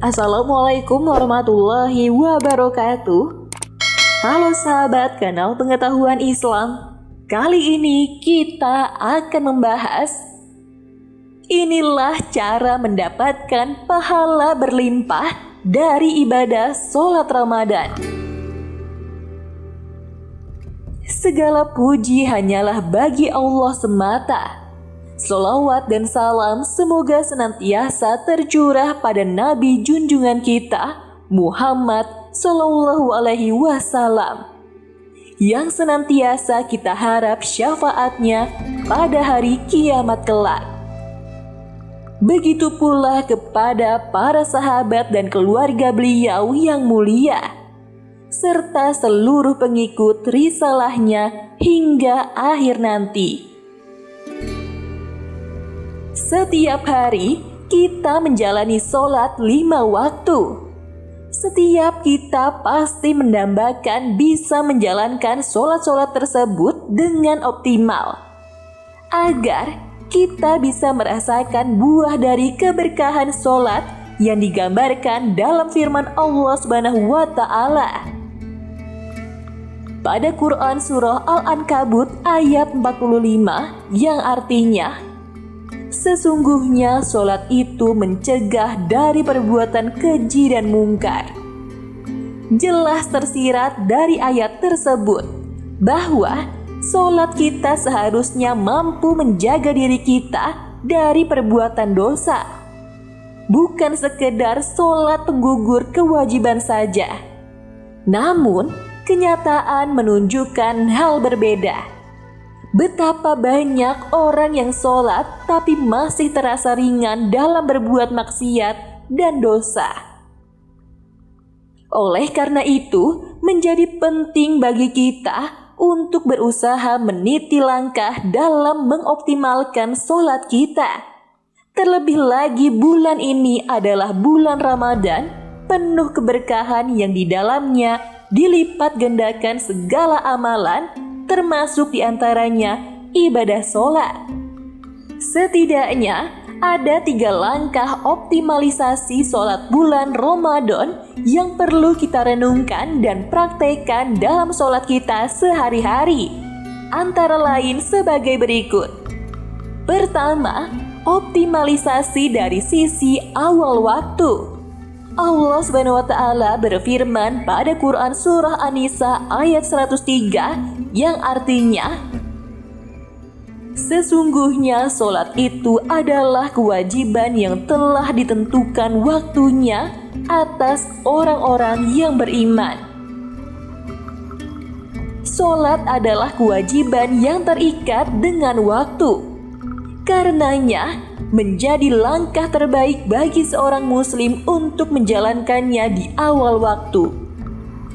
Assalamualaikum warahmatullahi wabarakatuh. Halo sahabat kanal pengetahuan Islam. Kali ini kita akan membahas inilah cara mendapatkan pahala berlimpah dari ibadah sholat Ramadan. Segala puji hanyalah bagi Allah semata. Sholawat dan salam semoga senantiasa tercurah pada Nabi junjungan kita Muhammad Sallallahu Alaihi Wasallam yang senantiasa kita harap syafaatnya pada hari kiamat kelak. Begitu pula kepada para sahabat dan keluarga beliau yang mulia serta seluruh pengikut risalahnya hingga akhir nanti. Setiap hari kita menjalani sholat 5 waktu. Setiap kita pasti mendambakan bisa menjalankan sholat-sholat tersebut dengan optimal, agar kita bisa merasakan buah dari keberkahan sholat yang digambarkan dalam firman Allah Subhanahu wa Ta'ala. Pada Quran Surah Al-Ankabut ayat 45 yang artinya, sesungguhnya sholat itu mencegah dari perbuatan keji dan mungkar. Jelas tersirat dari ayat tersebut bahwa sholat kita seharusnya mampu menjaga diri kita dari perbuatan dosa. Bukan sekedar sholat penggugur kewajiban saja. Namun, kenyataan menunjukkan hal berbeda. Betapa banyak orang yang sholat tapi masih terasa ringan dalam berbuat maksiat dan dosa. Oleh karena itu, menjadi penting bagi kita untuk berusaha meniti langkah dalam mengoptimalkan sholat kita. Terlebih lagi bulan ini adalah bulan Ramadan, penuh keberkahan yang di dalamnya dilipat gandakan segala amalan, termasuk diantaranya ibadah sholat. Setidaknya ada 3 langkah optimalisasi sholat bulan Ramadan yang perlu kita renungkan dan praktekkan dalam sholat kita sehari-hari. Antara lain sebagai berikut. Pertama, optimalisasi dari sisi awal waktu. Allah Subhanahu wa Ta'ala berfirman pada Quran Surah An-Nisa ayat 103 yang artinya, sesungguhnya sholat itu adalah kewajiban yang telah ditentukan waktunya atas orang-orang yang beriman. Sholat adalah kewajiban yang terikat dengan waktu. Karenanya, menjadi langkah terbaik bagi seorang muslim untuk menjalankannya di awal waktu.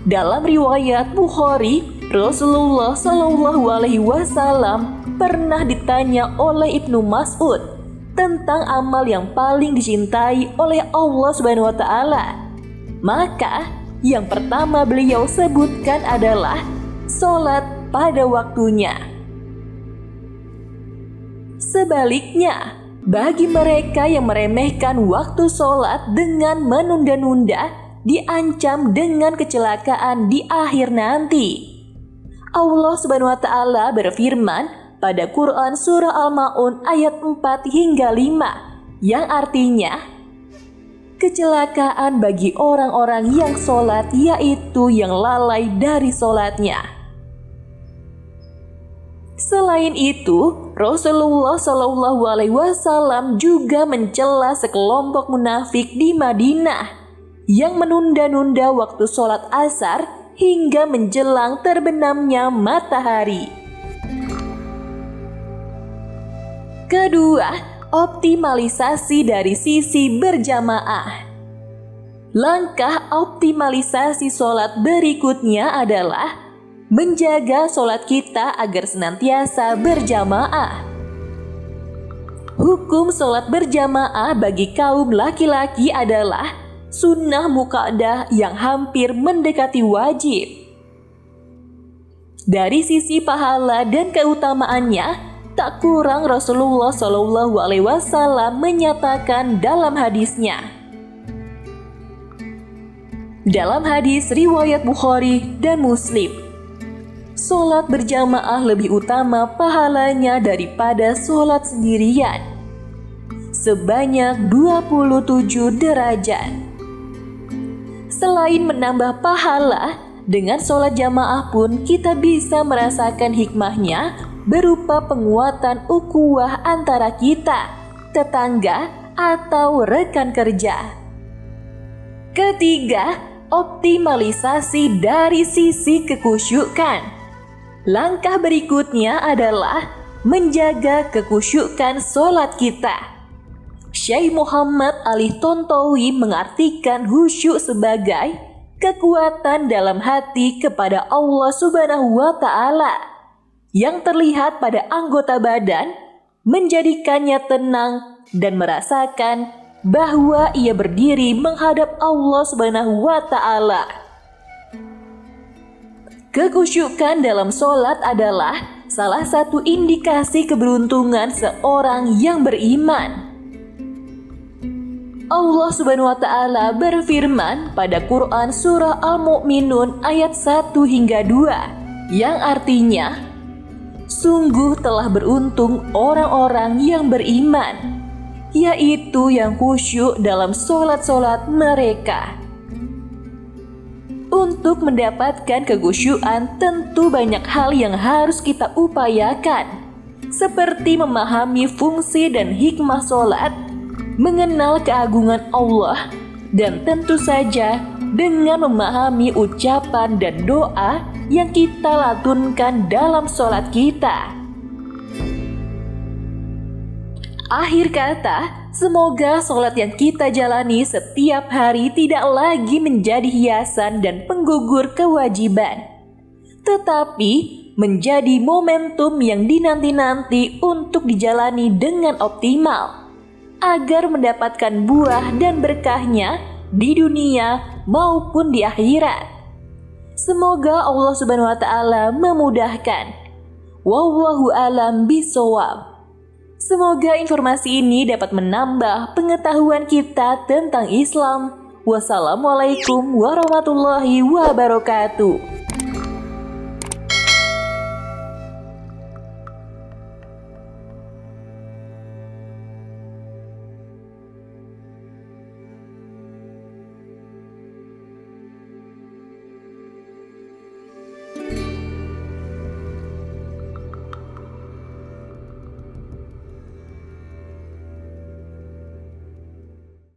Dalam riwayat Bukhari, Rasulullah Shallallahu Alaihi Wasallam pernah ditanya oleh Ibnu Mas'ud tentang amal yang paling dicintai oleh Allah Subhanahu Wa Ta'ala. Maka, yang pertama beliau sebutkan adalah sholat pada waktunya. Sebaliknya, bagi mereka yang meremehkan waktu sholat dengan menunda-nunda, diancam dengan kecelakaan di akhir nanti. Allah Subhanahu wa Ta'ala berfirman pada Quran Surah Al-Ma'un ayat 4 hingga 5 yang artinya, kecelakaan bagi orang-orang yang sholat yaitu yang lalai dari sholatnya. Selain itu, Rasulullah Shallallahu Alaihi Wasallam juga mencela sekelompok munafik di Madinah yang menunda-nunda waktu sholat asar hingga menjelang terbenamnya matahari. Kedua, optimalisasi dari sisi berjamaah. Langkah optimalisasi sholat berikutnya adalah menjaga sholat kita agar senantiasa berjamaah. Hukum sholat berjamaah bagi kaum laki-laki adalah sunnah muqaddah yang hampir mendekati wajib. Dari sisi pahala dan keutamaannya, tak kurang Rasulullah Shallallahu Alaihi Wasallam menyatakan dalam hadisnya, Dalam hadis riwayat Bukhari dan Muslim, sholat berjamaah lebih utama pahalanya daripada sholat sendirian, sebanyak 27 derajat. Selain menambah pahala, dengan sholat jamaah pun kita bisa merasakan hikmahnya berupa penguatan ukhuwah antara kita, tetangga, atau rekan kerja. Ketiga, optimalisasi dari sisi kekhusyukan. Langkah berikutnya adalah menjaga kekhusyukan sholat kita. Syekh Muhammad Ali Tontowi mengartikan khusyuk sebagai kekuatan dalam hati kepada Allah Subhanahu wa Ta'ala yang terlihat pada anggota badan, menjadikannya tenang dan merasakan bahwa ia berdiri menghadap Allah Subhanahu wa Ta'ala. Kekhusyukan dalam sholat adalah salah satu indikasi keberuntungan seorang yang beriman. Allah Subhanahu wa Ta'ala berfirman pada Quran surah Al-Mu'minun ayat 1 hingga 2 yang artinya, sungguh telah beruntung orang-orang yang beriman, yaitu yang khusyuk dalam sholat-sholat mereka. Untuk mendapatkan kekhusyukan tentu banyak hal yang harus kita upayakan, seperti memahami fungsi dan hikmah sholat, mengenal keagungan Allah, dan tentu saja dengan memahami ucapan dan doa yang kita lantunkan dalam sholat kita. Akhir kata, semoga sholat yang kita jalani setiap hari tidak lagi menjadi hiasan dan penggugur kewajiban, tetapi menjadi momentum yang dinanti-nanti untuk dijalani dengan optimal, agar mendapatkan buah dan berkahnya di dunia maupun di akhirat. Semoga Allah Subhanahu wa Ta'ala memudahkan. Wallahu a'lam bishawab. Semoga informasi ini dapat menambah pengetahuan kita tentang Islam. Wassalamualaikum warahmatullahi wabarakatuh.